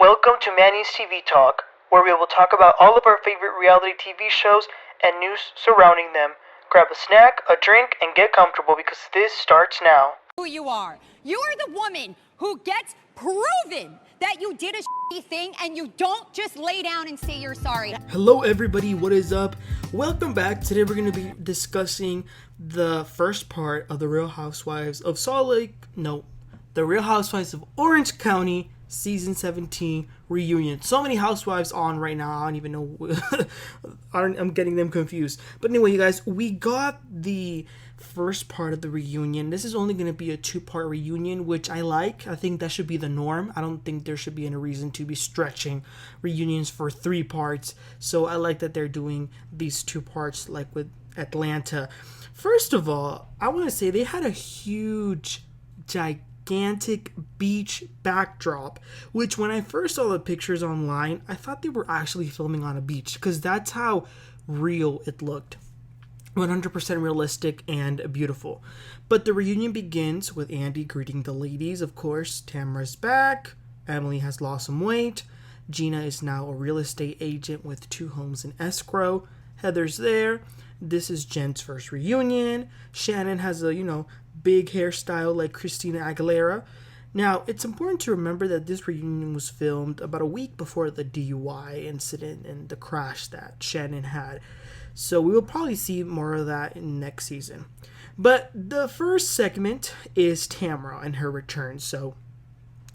Welcome to Manny's TV Talk, where we will talk about all of our favorite reality TV shows and news surrounding them. Grab a snack, a drink, and get comfortable because this starts now. Who you are. You are the woman who gets proven that you did a shitty thing and you don't just lay down and say you're sorry. Hello everybody, what is up? Welcome back. Today we're going to be discussing the first part of the Real Housewives of the Real Housewives of Orange County Season 17 reunion. So many housewives on right now, I don't even know. I'm getting them confused. But anyway, you guys, we got the first part of the reunion. This is only going to be a 2-part reunion, which I like. I think that should be the norm. I don't think there should be any reason to be stretching reunions for 3 parts. So I like that they're doing these 2 parts like with Atlanta. First of all, I want to say they had a huge, gigantic beach backdrop, which when I first saw the pictures online, I thought they were actually filming on a beach because that's how real it looked. 100% realistic and beautiful. But the reunion begins with Andy greeting the ladies. Of course, Tamara's back. Emily has lost some weight. Gina is now a real estate agent with 2 homes in escrow. Heather's there. This is Jen's first reunion. Shannon has a, big hairstyle like Christina Aguilera. Now, it's important to remember that this reunion was filmed about a week before the DUI incident and the crash that Shannon had. So we will probably see more of that in next season. But the first segment is Tamra and her return. So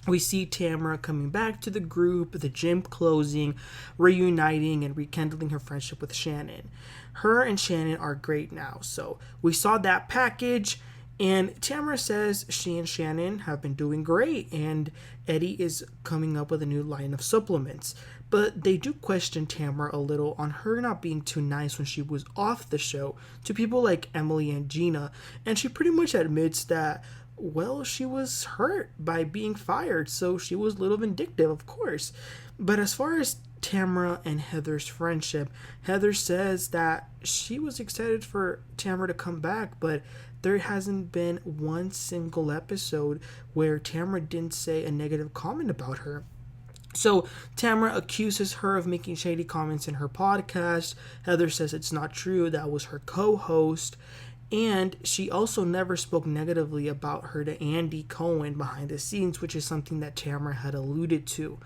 we see Tamara coming back to the group, the gym closing, reuniting, and rekindling her friendship with Shannon. Her and Shannon are great now. So we saw that package. And Tamara says she and Shannon have been doing great, and Eddie is coming up with a new line of supplements. But they do question Tamara a little on her not being too nice when she was off the show to people like Emily and Gina, and she pretty much admits that, well, she was hurt by being fired, so she was a little vindictive, of course. But as far as Tamara and Heather's friendship, Heather says that she was excited for Tamara to come back, but there hasn't been one single episode where Tamara didn't say a negative comment about her. So Tamara accuses her of making shady comments in her podcast. Heather says it's not true. That was her co-host. And she also never spoke negatively about her to Andy Cohen behind the scenes, which is something that Tamara had alluded to.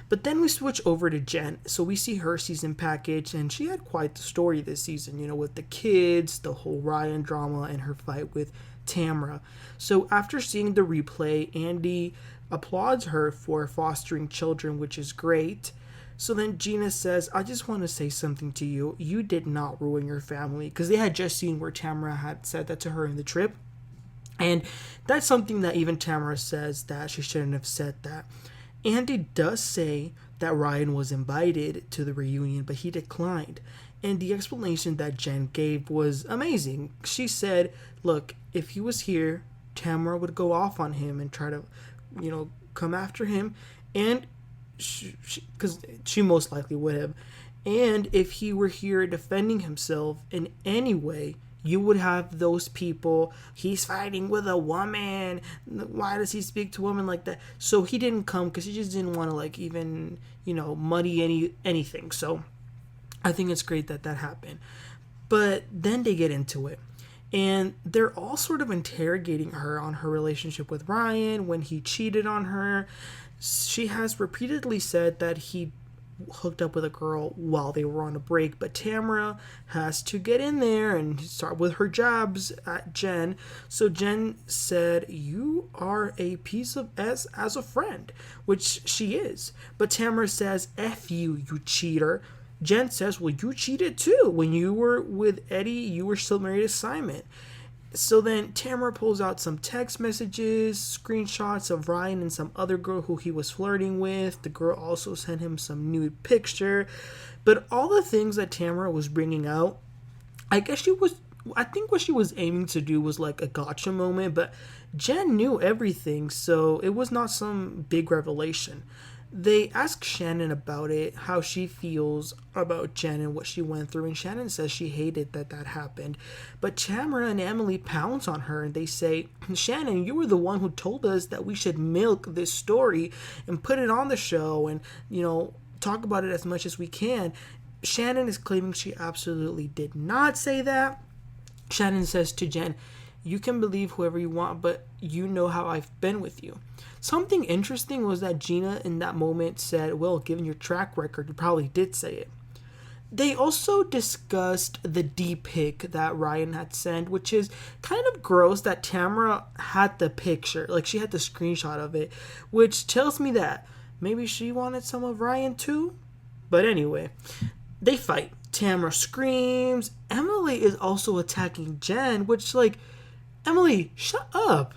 But then we switch over to Jen. So we see her season package, and she had quite the story this season, with the kids, the whole Ryan drama, and her fight with Tamra. So after seeing the replay, Andy applauds her for fostering children, which is great. So then Gina says, I just want to say something to you. You did not ruin your family. Because they had just seen where Tamra had said that to her in the trip. And that's something that even Tamra says that she shouldn't have said that. Andy does say that Ryan was invited to the reunion, but he declined. And the explanation that Jen gave was amazing. She said, look, if he was here, Tamara would go off on him and try to, come after him. And because she most likely would have. And if he were here defending himself in any way, you would have those people, he's fighting with a woman, why does he speak to women like that? So he didn't come because he just didn't want to even, muddy anything. So I think it's great that happened. But then they get into it. And they're all sort of interrogating her on her relationship with Ryan when he cheated on her. She has repeatedly said that he hooked up with a girl while they were on a break, but Tamara has to get in there and start with her jabs at Jen. So Jen said, you are a piece of S as a friend, which she is. But Tamara says, F you, you cheater. Jen says, well, you cheated too. When you were with Eddie, you were still married to Simon. So then Tamara pulls out some text messages, screenshots of Ryan and some other girl who he was flirting with. The girl also sent him some nude picture. But all the things that Tamara was bringing out, I think what she was aiming to do was like a gotcha moment, but Jen knew everything, so it was not some big revelation. They ask Shannon about it, how she feels about Jen and what she went through, and Shannon says she hated that happened. But Tamara and Emily pounce on her and they say, Shannon, you were the one who told us that we should milk this story and put it on the show and, talk about it as much as we can. Shannon is claiming she absolutely did not say that. Shannon says to Jen, you can believe whoever you want, but you know how I've been with you. Something interesting was that Gina in that moment said, well, given your track record, you probably did say it. They also discussed the D-pic that Ryan had sent, which is kind of gross that Tamra had the picture. Like, she had the screenshot of it, which tells me that maybe she wanted some of Ryan too? But anyway, they fight. Tamra screams. Emily is also attacking Jen, which, like, Emily, shut up.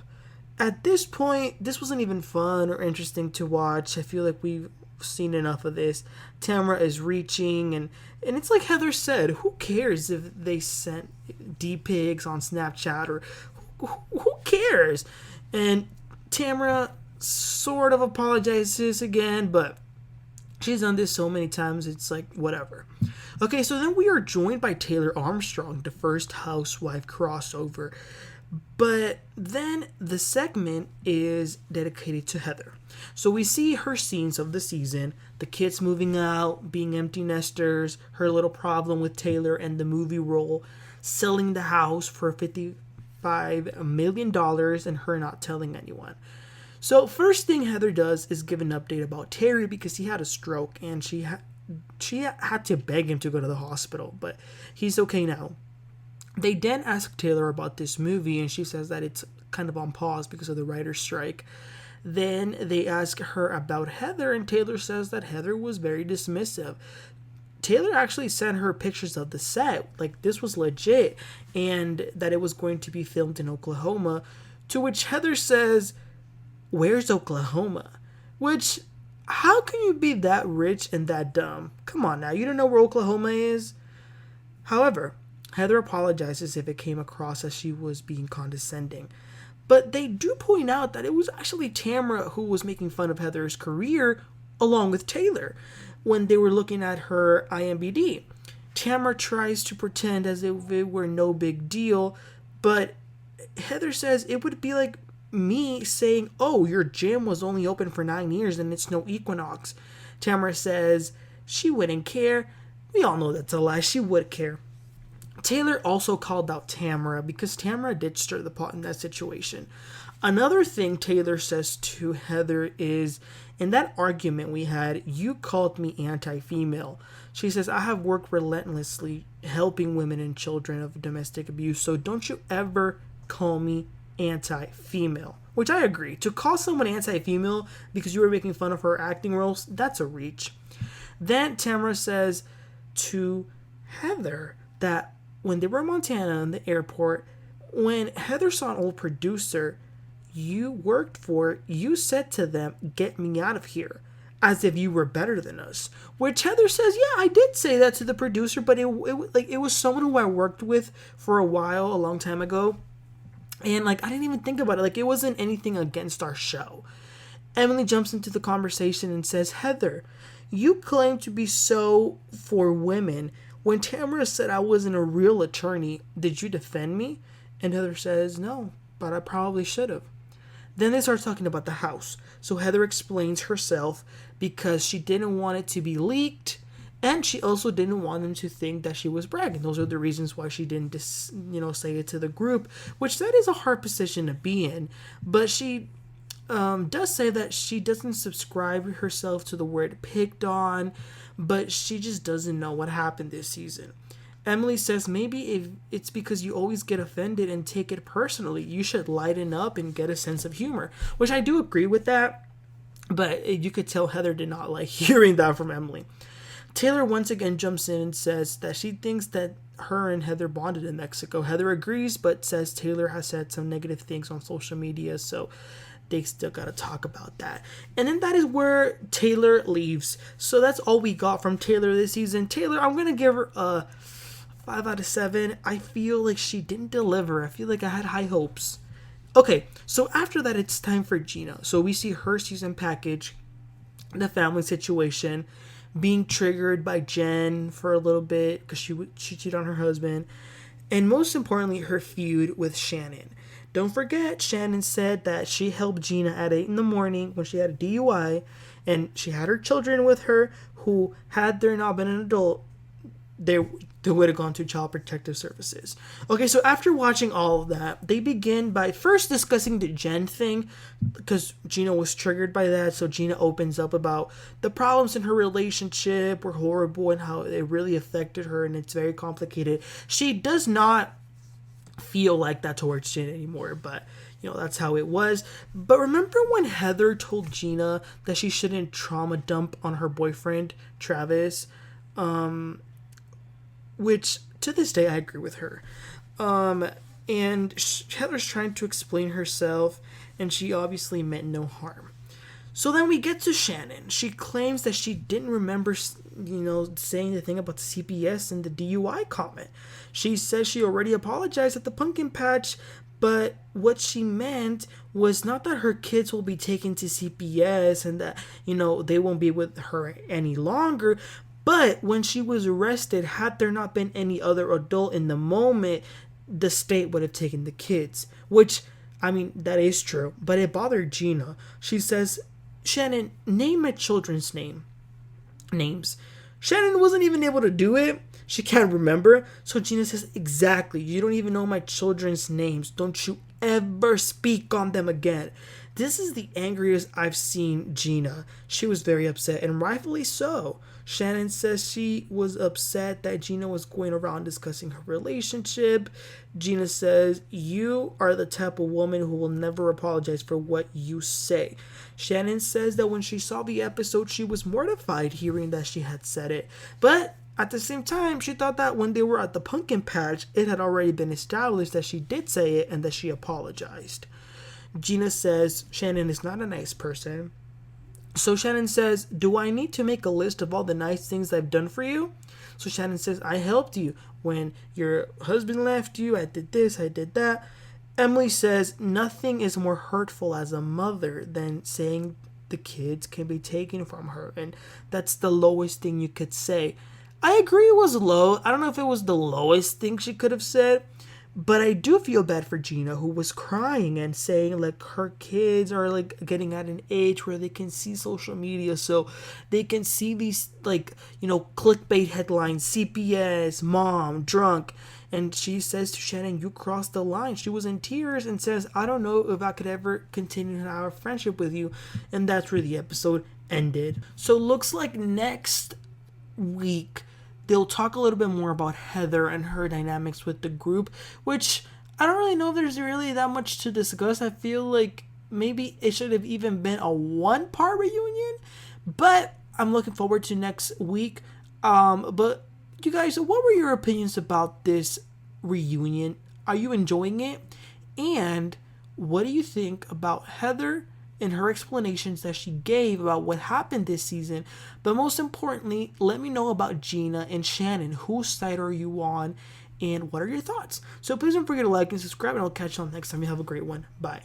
At this point, this wasn't even fun or interesting to watch. I feel like we've seen enough of this. Tamra is reaching, and it's like Heather said, who cares if they sent D-pics on Snapchat, or who cares? And Tamra sort of apologizes again, but she's done this so many times, it's like, whatever. Okay, so then we are joined by Taylor Armstrong, the first housewife crossover. But then the segment is dedicated to Heather. So we see her scenes of the season, the kids moving out, being empty nesters, her little problem with Taylor and the movie role, selling the house for $55 million and her not telling anyone. So first thing Heather does is give an update about Terry because he had a stroke and she had to beg him to go to the hospital, but he's okay now. They then ask Taylor about this movie, and she says that it's kind of on pause because of the writer's strike. Then they ask her about Heather, and Taylor says that Heather was very dismissive. Taylor actually sent her pictures of the set, like this was legit, and that it was going to be filmed in Oklahoma, to which Heather says, where's Oklahoma? Which, how can you be that rich and that dumb? Come on now, you don't know where Oklahoma is? However, Heather apologizes if it came across as she was being condescending. But they do point out that it was actually Tamra who was making fun of Heather's career along with Taylor when they were looking at her IMDb. Tamra tries to pretend as if it were no big deal, but Heather says it would be like me saying, oh, your gym was only open for 9 years and it's no Equinox. Tamra says she wouldn't care. We all know that's a lie. She would care. Taylor also called out Tamara because Tamara did stir the pot in that situation. Another thing Taylor says to Heather is, in that argument we had, you called me anti-female. She says, I have worked relentlessly helping women and children of domestic abuse, so don't you ever call me anti-female. Which I agree. To call someone anti-female because you were making fun of her acting roles, that's a reach. Then Tamara says to Heather that when they were in Montana in the airport, when Heather saw an old producer you worked for, you said to them, get me out of here, as if you were better than us. Which Heather says, yeah, I did say that to the producer, but it was someone who I worked with for a while, a long time ago. And I didn't even think about it. It wasn't anything against our show. Emily jumps into the conversation and says, Heather, you claim to be so for women. When Tamara said I wasn't a real attorney, did you defend me? And Heather says, no, but I probably should have. Then they start talking about the house. So Heather explains herself because she didn't want it to be leaked, and she also didn't want them to think that she was bragging. Those are the reasons why she didn't say it to the group, which that is a hard position to be in. But she does say that she doesn't subscribe herself to the word picked on, but she just doesn't know what happened this season. Emily says maybe if it's because you always get offended and take it personally. You should lighten up and get a sense of humor, which I do agree with that, but you could tell Heather did not like hearing that from Emily. Taylor once again jumps in and says that she thinks that her and Heather bonded in Mexico. Heather agrees, but says Taylor has said some negative things on social media, so they still gotta talk about that. And then that is where Taylor leaves. So that's all we got from Taylor this season. Taylor, I'm gonna give her a 5 out of 7. I feel like she didn't deliver. I feel like I had high hopes. Okay, so after that, it's time for Gina. So we see her season package. the family situation, being triggered by Jen for a little bit because she cheated on her husband, and most importantly, her feud with Shannon. Don't forget, Shannon said that she helped Gina at 8 in the morning when she had a DUI, and she had her children with her who, had there not been an adult, they would have gone to Child Protective Services. Okay, so after watching all of that, they begin by first discussing the Jen thing, because Gina was triggered by that. So Gina opens up about the problems in her relationship were horrible and how it really affected her, and it's very complicated. She does not feel like that towards Jen anymore, but that's how it was. But remember when Heather told Gina that she shouldn't trauma dump on her boyfriend Travis, which to this day I agree with her. And Heather's trying to explain herself, and she obviously meant no harm. So then we get to Shannon. She claims that she didn't remember, saying the thing about the CPS and the DUI comment. She says she already apologized at the pumpkin patch, but what she meant was not that her kids will be taken to CPS and that, they won't be with her any longer. But when she was arrested, had there not been any other adult in the moment, the state would have taken the kids. Which, that is true. But it bothered Gina. She says, Shannon, name my children's names. Shannon wasn't even able to do it. She can't remember. So Gina says, exactly. You don't even know my children's names. Don't you ever speak on them again. This is the angriest I've seen Gina. She was very upset, and rightfully so. Shannon says she was upset that Gina was going around discussing her relationship. Gina says, you are the type of woman who will never apologize for what you say. Shannon says that when she saw the episode, she was mortified hearing that she had said it. But at the same time, she thought that when they were at the pumpkin patch, it had already been established that she did say it and that she apologized. Gina says Shannon is not a nice person. So Shannon says, do I need to make a list of all the nice things I've done for you? So Shannon says, I helped you. When your husband left you, I did this, I did that. Emily says, nothing is more hurtful as a mother than saying the kids can be taken from her. And that's the lowest thing you could say. I agree it was low. I don't know if it was the lowest thing she could have said. But I do feel bad for Gina, who was crying and saying her kids are getting at an age where they can see social media, so they can see these clickbait headlines, CPS, mom, drunk. And she says to Shannon, you crossed the line. She was in tears and says, I don't know if I could ever continue to have a friendship with you. And that's where the episode ended. So looks like next week they'll talk a little bit more about Heather and her dynamics with the group, which I don't really know if there's really that much to discuss. I feel like maybe it should have even been a one-part reunion, but I'm looking forward to next week. But you guys, what were your opinions about this reunion? Are you enjoying it? And what do you think about Heather and her explanations that she gave about what happened this season? But most importantly, let me know about Gina and Shannon. Whose side are you on? And what are your thoughts? So please don't forget to like and subscribe, and I'll catch you on next time. You have a great one. Bye.